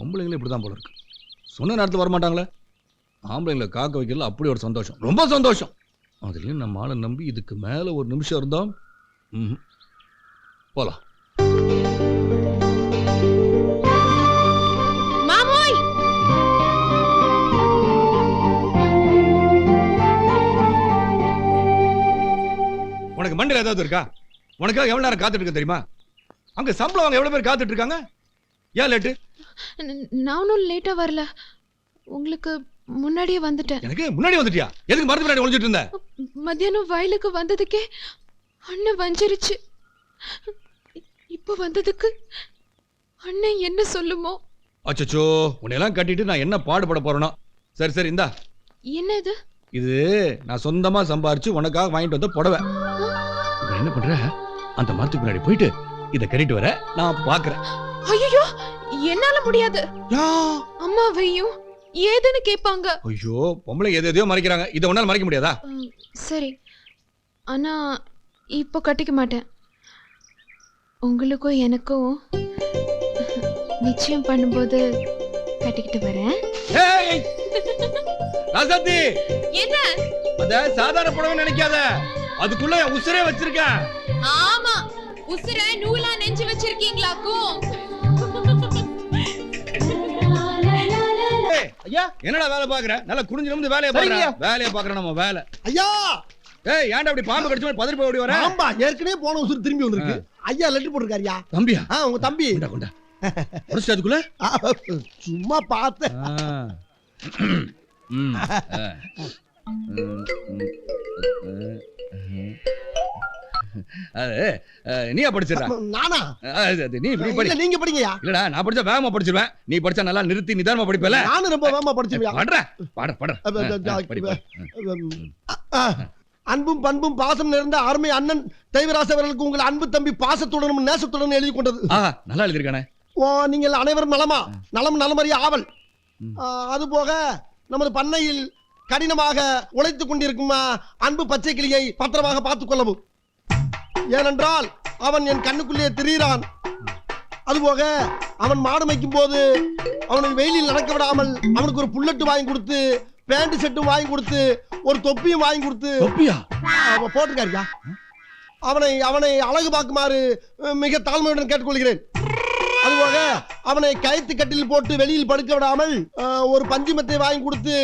பொம்பளைங்களும் இப்படிதான் போல இருக்கு. சொன்ன நேரத்தில் வரமாட்டாங்களே. ஆம்பளைங்களை காக்க வைக்கிறதுல அப்படி ஒரு சந்தோஷம், ரொம்ப சந்தோஷம். அதுலயும் நம்ம ஆளை நம்பி இதுக்கு மேல ஒரு நிமிஷம் இருந்தோம். போலாம். உனக்கு மண்டல ஏதாவது இருக்கா? உனக்காக எவ்வளவு நேரம் காத்துட்டு இருக்க தெரியுமா? அங்க சம்பளம் வாங்க எவ்வளவு பேர் காத்துட்டு இருக்காங்க. ஏன் லேட்டு? நானும் லேட்டா வரல, உங்களுக்கு முன்னாடியே வந்துட்டேன். எனக்கு முன்னாடி வந்துட்டியா? எதுக்கு மரத்து முன்னாடி ஒளிஞ்சிட்டு இருந்த? மத்தியானம் வயலுக்கு வந்ததுக்கே அண்ணன் வஞ்சிருச்சு. இப்ப வந்ததுக்கு அண்ணன் என்ன சொல்லுமோ? அச்சச்சோ, உன்னையெல்லாம் கட்டிட்டு நான் என்ன பாடுபட போறேனோ. சரி சரி, இந்தா. என்ன இது? இது நான் சொந்தமா சம்பாரிச்சு உனக்காக வாங்கிட்டு வந்த புடவை. என்ன பண்ற? அந்த மரத்துக்கு முன்னாடி போயிட்டு இத கட்டிட்டு வர நான் பாக்குறேன். ஐயோ, என்னால முடியாது. அம்மாவையும் ஏதுன்னு கேட்பாங்க. ஐயோ, பொம்பளை எதையோ மறைக்கிறாங்க, இதை உன்னால மறைக்க முடியாதா? சரி, ஆனா இப்போ கட்டிக்க மாட்டேன். உங்களுக்கும் எனக்கும் நிச்சயம் பண்ணும்போது கட்டிக்கிட்டு வரேன். ராசாத்தி, என்ன? அத சாதாரண புடவை நினைக்காத, அதுக்குள்ள உசுரே வச்சிருக்கேன். ஆமா, உசுரை நூலா நெஞ்சு வச்சிருக்கீங்களாக்கும். ஐயா, என்னடா வேலை பாக்குற? நல்லா குனிஞ்சு நிமிர்ந்து வேலைய பாக்குற. வேலைய பாக்குற நம்ம வேலை. ஐயா, ஏய், ஏன்டா அப்படி பாம்பு கடிச்ச மாதிரி பதறி போய் ஓடி வர? ஆமா, ஏற்கனவே போன உசுறு திரும்பி வந்திருக்கு. ஐயா லெட்டர் போட்டுருக்காருயா. தம்பியா? உங்க தம்பி. கொண்டா கொண்டா. புடிச்சு அதுக்குள்ள சும்மா பார்த்தேன். நீயா படிச்சிடா? நானா? நீ இப்படி படி. நீங்க படிங்கயா. இல்லடா, நான் படிச்சா வேகமா படிச்சிருவேன். நீ படிச்சா நல்லா நிறுத்தி நிதானமா படிப்பல. நானும் ரொம்ப வேகமா படிச்சிருவேன். படுறா படுறா. அன்பும் பண்பும் பாசம் நிறைந்த அருமை அண்ணன் தெய்வராச அவர்களுக்கு உங்கள் அன்பு தம்பி பாசத்துடனும் நேசத்துடனும் எழுதி கொண்டது. நல்லா எழுதிருக்கானே. நீங்கள் அனைவரும் நலமா? நலம் நலமறிய ஆவல். அதுபோக நமது பண்ணையில் கடினமாக உழைத்துக் கொண்டிருக்கும் அன்பு பச்சை கிளியை பத்திரமாக பார்த்துக் கொள்ளவும். ஏனென்றால் அவன் என் கண்ணுக்குள்ளே திரிகிறான். அதுபோக அவன் மாடு மேய்க்கும் போது அவனுக்கு வெயிலில் நடக்க விடாமல் அவனுக்கு ஒரு புல்லட்டு வாங்கி கொடுத்து, பேண்ட் செட்டும் வாங்கி கொடுத்து, ஒரு தொப்பியும் வாங்கி கொடுத்து போட்டிருக்காருயா. அவனை அவனை அழகு பார்க்குமாறு மிக தாழ்மையுடன் கேட்டுக்கொள்கிறேன். அதுபோக அவனை கயிற்று கட்டில் போட்டு வெளியில் படுக்க விடாமல் ஒரு பஞ்சுமத்தை வாங்கி கொடுத்து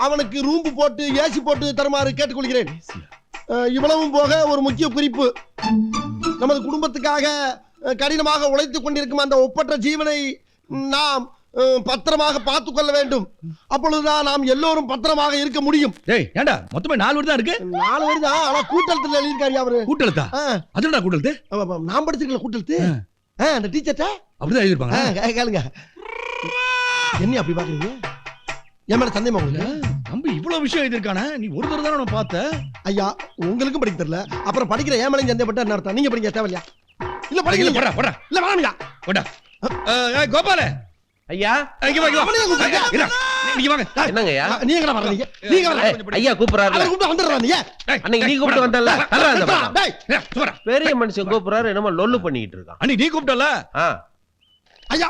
அவனுக்கு ரூம்பு போட்டு ஏசி போட்டு தருமாறு கேட்டுக்கொள்கிறேன். இவ்வளவும் போக ஒரு முக்கிய குறிப்பு, நமது குடும்பத்துக்காக கடினமாக உழைத்துக் கொண்டிருக்கும் அந்த ஒப்பற்ற ஜீவனை நாம் பத்திரமாக பார்த்துக் கொள்ள வேண்டும். அப்பொழுதுதான் நாம் எல்லோரும் பத்திரமாக இருக்க முடியும். ஏண்டா மொத்தமே 4 வரி தான் இருக்கு. 4 வரி தான், ஆனா கூட்டெழுத்துல எழுதியிருக்காரு அவரு. கூட்டெழுத்தா? அதுடா கூட்டெழுத்து. நான் படிச்சிருக்கல கூட்டெழுத்து. அந்த டீச்சர்ட்ட அப்படிதான் எழுதிருப்பாங்க. கேளுங்க. என்ன அப்படி பாக்குறீங்க? என் மேல சந்தேகமா உங்களுக்கு? தம்பி இவ்வளவு விஷயம் எழுதிருக்கானே, நீ ஒரு தடவை தானே நான் பார்த்த. ஐயா, உங்களுக்கும் படிக்க தெரியல, அப்புறம் படிக்கிற ஏன் மேல சந்தேகப்பட்ட என்ன அர்த்தம்? நீங்க படிக்க தேவையா? இல்ல படிக்கல. படா இல்ல வாங்கயா. படா. கோபால ஐயா, இங்க வா. நீங்க வாங்க. என்னங்கய்யா? நீங்க எங்கடா வர்றீங்க? நீங்க வர. ஐயா கூப்பிடுறாரு. அவரை கூப்பிட்டு வந்துடுறா நீ. அன்னைக்கு நீ கூப்பிட்டு வந்தல்ல, தரா அந்த பக்கம். டேய், சும்மா. பெரிய மனுஷன் கூப்பிடுறாரு, என்னமோ லொல்லு பண்ணிட்டு இருக்கான். அன்னைக்கு நீ கூப்பிட்டல. ஐயா,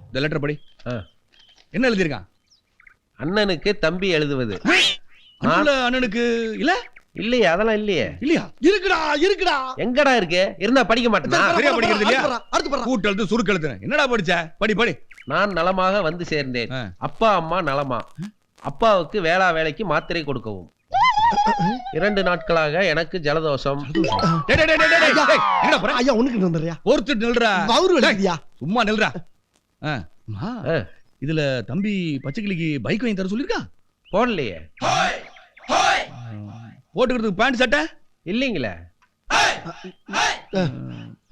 இந்த லெட்டர் படி. என்ன எழுதிருக்கான்? அண்ணனுக்கு தம்பி எழுதுவது. அண்ணனுக்கு இல்ல இல்லையா? அதெல்லாம் இல்லையே. இல்லையா? இருக்குடா. எங்கடா இருக்கு? இருந்தா படிக்க மாட்டேனா? சரியா படிக்கிறது இல்லையா? அடுத்து பாரு. கூட்டெழுத்து சுருக்கெழுத்து. என்னடா படிச்ச? படி. நான் நலமாக வந்து சேர்ந்தேன். அப்பா அம்மா நலமா? அப்பாவுக்கு வேலைக்கு மாத்திரை கொடுக்கவும். 2 நாட்களாக எனக்கு ஜலதோஷம். ஐயா உனக்கு வந்துறியா? ஒருத்தர் நில்றா. வவுறு எழுதியா? சும்மா நில்றா. இதுல தம்பி பச்சைக்கிளிக்கு பைக் வாங்கி தர சொல்லிருக்கா? போடலையே. போட்டுக்கிறதுக்கு பேண்ட் சட்டை இல்லீங்களே.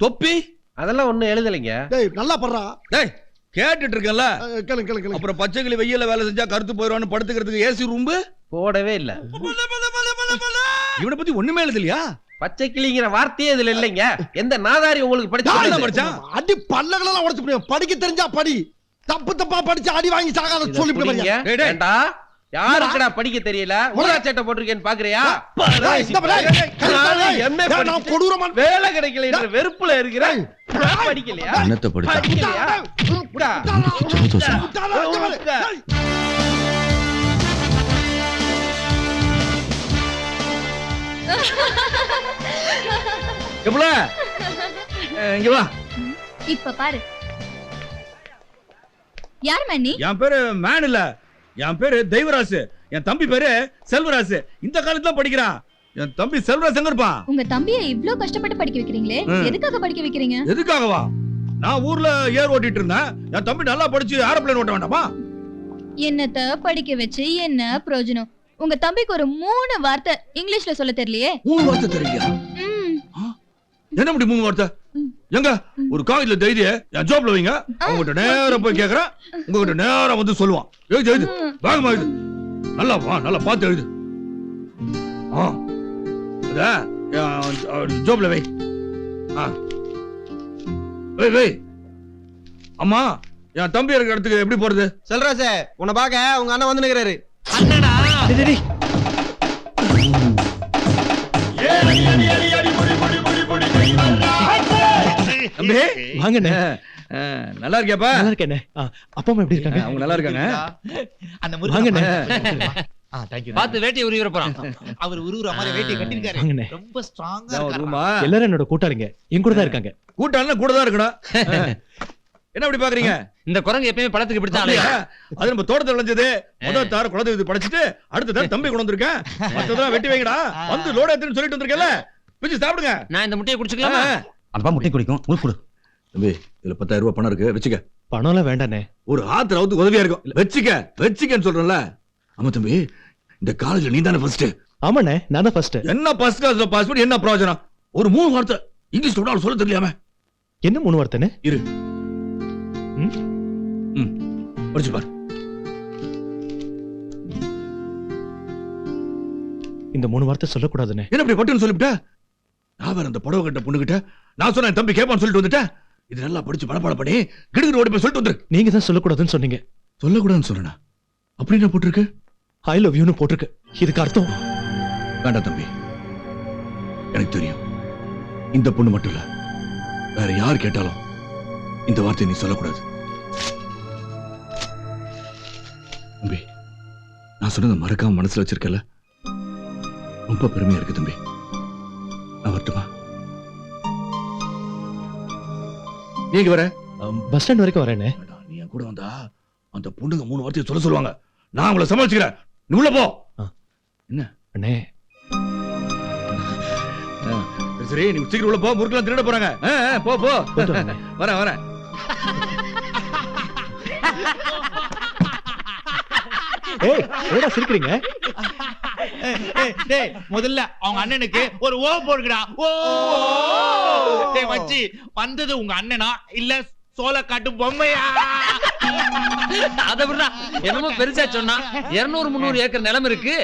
தொப்பி அதெல்லாம் ஒண்ணும் எழுதலைங்க. டேய் நல்லா படுறா. டேய் கேட்டுட்டு இருக்கேன்ல. கேளு. அப்புறம் பச்சைக்கிளி வெயில்ல வேலை செஞ்சா கருத்து போயிடுவான்னு படுத்துக்கிறதுக்கு ஏசி ரூம்பு போடவே இல்ல. இவனை பத்தி ஒண்ணுமே எழுதலையா? பச்சை கிளிங்கிற வார்த்தையே இதுல இல்லைங்க. எந்த நாதாரி உங்களுக்கு படிச்சான்? அடி பல்லகளெல்லாம் உடைச்சு போடுவேன். படிக்க தெரிஞ்சா படி, தப்பா படிச்சு அடி வாங்கி சாகாத சொல்லி போடுங்க. யாருக்குடா படிக்க தெரியல? ஊதா சட்டை போட்டிருக்கேன்னு பாக்குறியா? வேலை கிடைக்கல என்ற வெறுப்புல இருக்கிறேன். படிக்கலையா என்னத்தை படிச்சா படிக்கலையா புடா ஜலதோஷம் எப்பல இங்க வா இப்ப பாரு யார் மன்னி என் பேரு மேன் இல்ல என் பேரு தெய்வராசு என் தம்பி பேரு செல்வராசு இந்த காலத்துல படிக்கிறான் என் தம்பி செல்வராசு எங்க இருப்பான் உங்க தம்பியை இவ்ளோ கஷ்டப்பட்டு படிக்க வைக்கிறீங்களே எதுக்காக படிக்க வைக்கிறீங்க எதுக்காகவா நான் ஊர்ல ஏர் ஓட்டிட்டு இருந்தேன் என் தம்பி நல்லா படிச்சு ஏரோப்ளேன் ஓட்ட வேண்டாமா என்னத்த படிக்க வச்சு என்ன பிரயோஜனம் உங்க தம்பிக்கு ஒரு 3 வார்த்தை இங்கிலீஷ்ல சொல்ல தெரியலையே 3 வார்த்தை தெரியலையா ம், என்ன அப்படி 3 வார்த்தை எங்க ஒரு காகிதத்துல தைரிய என் ஜாப்ல வைங்க அவங்ககிட்ட நேரா போய் கேக்குறேன் உங்ககிட்ட நேரா வந்து சொல்லுவான் எழுது வேகமா எழுது நல்லா வா நல்லா பார்த்து எழுது ஜாப்ல வை வை அம்மா என் தம்பி இருக்கிற இடத்துக்கு எப்படி போறது செல்ராசே உன்னை பாக்க உங்க அண்ணன் வந்து நிக்கிறாரு அண்ணனா தம்பி வாங்கண்ணே நல்லா இருக்கியாப்பா நல்லா இருக்கேண்ணே அப்பா அம்மா எப்படி இருக்காங்க அவங்க நல்லா இருக்காங்க அந்த வாங்கண்ணே பார்த்து வேட்டியை உருவிற போறான் அவர் உருவுற மாதிரி வேட்டியை கட்டிருக்காரு வாங்கண்ணே ரொம்ப ஸ்ட்ராங்கா இதான் ஒரு இருக்காரு ரூமா எல்லாரும் என்னோட கூட்டாளிங்க என் கூட தான் இருக்காங்க கூட்டாளனா கூட தான் இருக்கணும் என்ன அப்படி பாக்குறீங்க இந்த குரங்கு எப்பயுமே படத்துக்கு இப்படித்தான் அப்படியா? அலையும். அது நம்ம தோட்டத்துல விளைஞ்சது முதல் தார குழந்தை இது படைச்சிட்டு அடுத்த தார தம்பி கொண்டு வந்திருக்கேன் மத்ததெல்லாம் வெட்டி வைங்கடா வந்து லோட் ஏத்துன்னு சொல்லிட்டு வந்திருக்கேன்ல பிச்சு சாப்பிடுங்க நான் இந்த முட்டையை குடிச்சுக்கலாமா அப்பா முட்டை குடிக்கும் ஊர் கொடு தம்பி இதுல 10,000 ரூபாய் பணம் இருக்கு வச்சுக்க பணம்லாம் வேண்டாண்ணே ஒரு ஆத்திராவது உதவியா இருக்கும் வச்சுக்கன்னு சொல்றேன்ல ஆமா தம்பி இந்த காலேஜ்ல நீ தானே ஃபர்ஸ்ட் ஆமாண்ணே நான் தான் ஃபர்ஸ்ட் என்ன ஃபர்ஸ்ட் கிளாஸ்ல பாஸ் பண்ணி என்ன பிரயோஜனம் ஒரு 3 வார்த்தை இங்கிலீஷ் கூட சொல்ல தெரியலையாம என்ன 3 வார்த்தைண்ணே இரு படிச்சு பாரு இந்த 3 வார்த்தை சொல்லக்கூடாதுண்ணே என்ன இப்படி பட்டுன்னு சொல்லிவிட்ட நான் வேற அந்த புடவை கட்ட பொண்ணுகிட்ட நான் சொன்னேன் தம்பி கேப்பான்னு சொல்லிட்டு வந்துட்டேன் இது நல்லா படிச்சு படப்பாட பண்ணி கிடுகிடு ஓடி போய் சொல்லிட்டு வந்துரு நீங்க தான் சொல்லக்கூடாதுன்னு சொன்னீங்க சொல்லக்கூடாதுன்னு சொல்றேன் அப்படி என்ன போட்டிருக்கு ஐ லவ் யூன்னு போட்டிருக்கு இதுக்கு அர்த்தம் வேண்டாம் தம்பி எனக்கு தெரியும் இந்த பொண்ணு மட்டும் இல்ல வேற யார் கேட்டாலும் இந்த வார்த்தையை நீ சொல்லக்கூடாது தம்பி நான் சொன்னதை மறக்காம மனசுல வச்சிருக்கல ரொம்ப பெருமையா இருக்கு தம்பி நான் வரட்டுமா நீங்க வர பஸ் ஸ்டாண்ட் வரைக்கும் வரேண்ணே நீ என் கூட வந்தா அந்த பொண்ணுங்க 3 வார்த்தையை சொல்ல சொல்லுவாங்க நான் அவங்கள சமாளிச்சுக்கிறேன் நீ உள்ள போ என்ன அண்ணே சரி நீ சீக்கிரம் உள்ள போ முறுக்கலாம் திருட போறாங்க போ போ போயிட்டு வரேண்ணே. வரேன் ஏய் ஏடா சிரிக்கிறீங்க டேய் முதல்ல அவங்க அண்ணனுக்கு ஒரு ஓ போடுங்கடா ஓ டேய் மச்சி வந்தது உங்க அண்ணனா இல்ல சோள காட்டு பொம்மையா அதை விடுறா என்னமோ பெருசா சொன்னா 200-300 ஏக்கர் நிலம் இருக்கு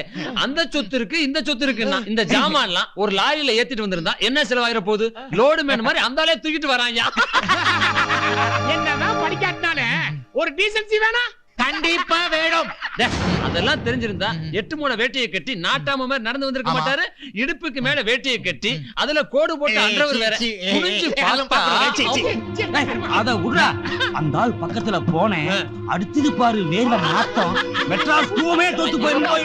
அந்த சொத்து இருக்கு இந்த சொத்து இருக்குன்னா இந்த ஜாமான்லாம் ஒரு லாரியில ஏத்திட்டு வந்திருந்தா என்ன செலவாயிர போகுது லோடு மேன் மாதிரி அந்த ஆளே தூக்கிட்டு வராங்க என்னதான் படிக்காட்டினால ஒரு டீசன்சி வேணா கண்டிப்பா வேணும் அதெல்லாம் தெரிஞ்சிருந்தா 8 மூண வேட்டியை கட்டி நாட்டாம மாதிரி நடந்து வந்திருக்க மாட்டாரு இடுப்புக்கு மேல வேட்டியை கட்டி அதுல கோடு போட்டு அன்றவர் வேற குனிஞ்சு பார்த்தா அத விடுறா அந்த ஆள் பக்கத்துல போனேன் அடுத்தது பாரு வேர்வை நாத்தம் மெட்ராஸ் பூமே தோத்து போயிருந்தா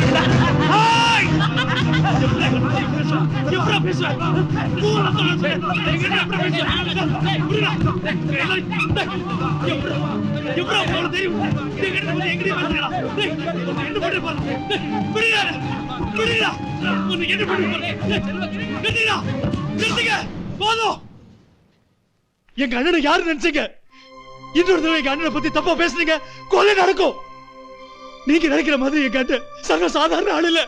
எங்க அண்ணனை யாரு நினைச்சீங்க இன்னொரு தடவை எங்க அண்ணனை பத்தி தப்பா பேசுனீங்க கொலை நடக்கும் நீங்க நினைக்கிற மாதிரி எங்க அண்ணன் சர்வ சாதாரண ஆள் இல்ல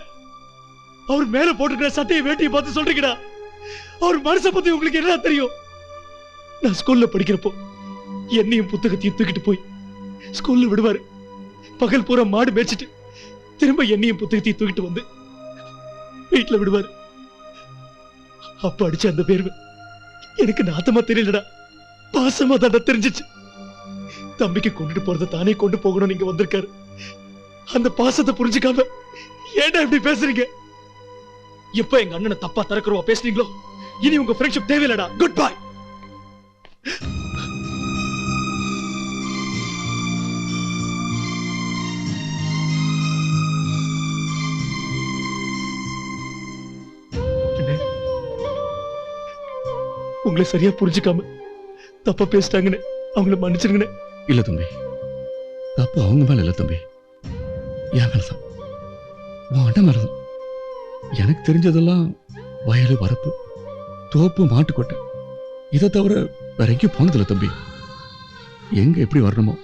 அவர் மேல போட்டுக்கிற சட்டையை வேட்டியை பார்த்து சொல்றீங்கடா அவர் மனசை பத்தி உங்களுக்கு என்ன தெரியும் நான் ஸ்கூல்ல படிக்கிறப்போ என்னையும் புத்தகத்தையும் தூக்கிட்டு போய் ஸ்கூல்ல விடுவாரு பகல் பூரா மாடு மேய்ச்சிட்டு திரும்ப என்னையும் புத்தகத்தையும் தூக்கிட்டு வந்து வீட்டுல விடுவாரு அப்ப அடிச்ச அந்த பேர்வு எனக்கு நாத்தமா தெரியலடா பாசமா தாண்டா தெரிஞ்சிச்சு தம்பிக்கு கொண்டுட்டு போறத தானே கொண்டு போகணும் நீங்க வந்திருக்காரு அந்த பாசத்தை புரிஞ்சுக்காம ஏன்டா இப்படி பேசுறீங்க எப்ப எங்க அண்ணனை தப்பா தரக்குறவா பேசுறீங்களோ இனி உங்க ஃப்ரெண்ட்ஷிப் தேவையில்லடா குட் பை உங்களை சரியா புரிஞ்சுக்காம தப்பா பேசிட்டாங்கன்னு அவங்கள மன்னிச்சிருங்கண்ணே. இல்ல தம்பி, தப்பு அவங்க மேல இல்ல தம்பி, என் மேலதான், உன் அண்ணன் மேலதான். எனக்கு தெரிஞ்சதெல்லாம் வயலு, வரப்பு, தோப்பு, மாட்டுக்கொட்டை, இதை தவிர வேற எங்கேயும் போனதில்ல தம்பி. எங்க எப்படி வரணுமோ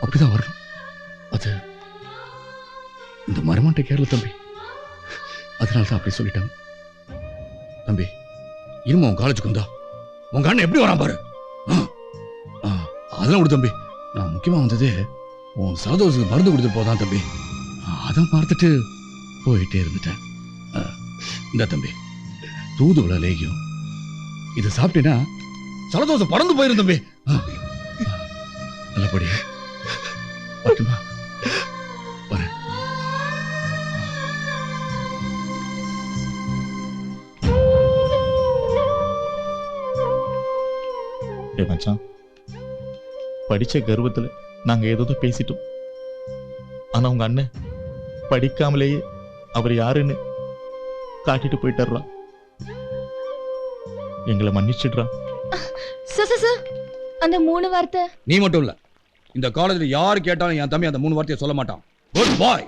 அப்படிதான் வரணும். அது இந்த மரமாட்டை கேரள தம்பி, அதனாலதான் அப்படி சொல்லிட்டாங்க தம்பி. இருமா உன் காலேஜுக்கு வந்தா உங்க அண்ணன் எப்படி வரான் பாரு. அதெல்லாம் விடு தம்பி, நான் முக்கியமா வந்ததே உன் சலதோஷத்துக்கு மருந்து கொடுத்துட்டு போதான் தம்பி. அதான் பார்த்துட்டு போயிட்டே இருந்துட்டேன். இந்த தம்பி, தூதுவளை லேகியம், இதை சாப்பிட்டீங்கன்னா சலதோஷம் பறந்து போயிரும் தம்பி. நல்லபடியா வரட்டுமா? வரேன். மச்சான், படிச்ச கர்வத்துல நாங்க ஏதோ பேசிட்டோம். ஆனா உங்க அண்ணன் படிக்காமலேயே அவர் யாருன்னு காட்டிட்டு போயிட்டாரா. எங்களை மன்னிச்சிடுறா. சார் அந்த 3 வார்த்தை. நீ மட்டும் இல்ல, இந்த காலேஜ்ல யாரு கேட்டாலும் என் தம்பி அந்த 3 வார்த்தையை சொல்ல மாட்டான். குட் பாய்.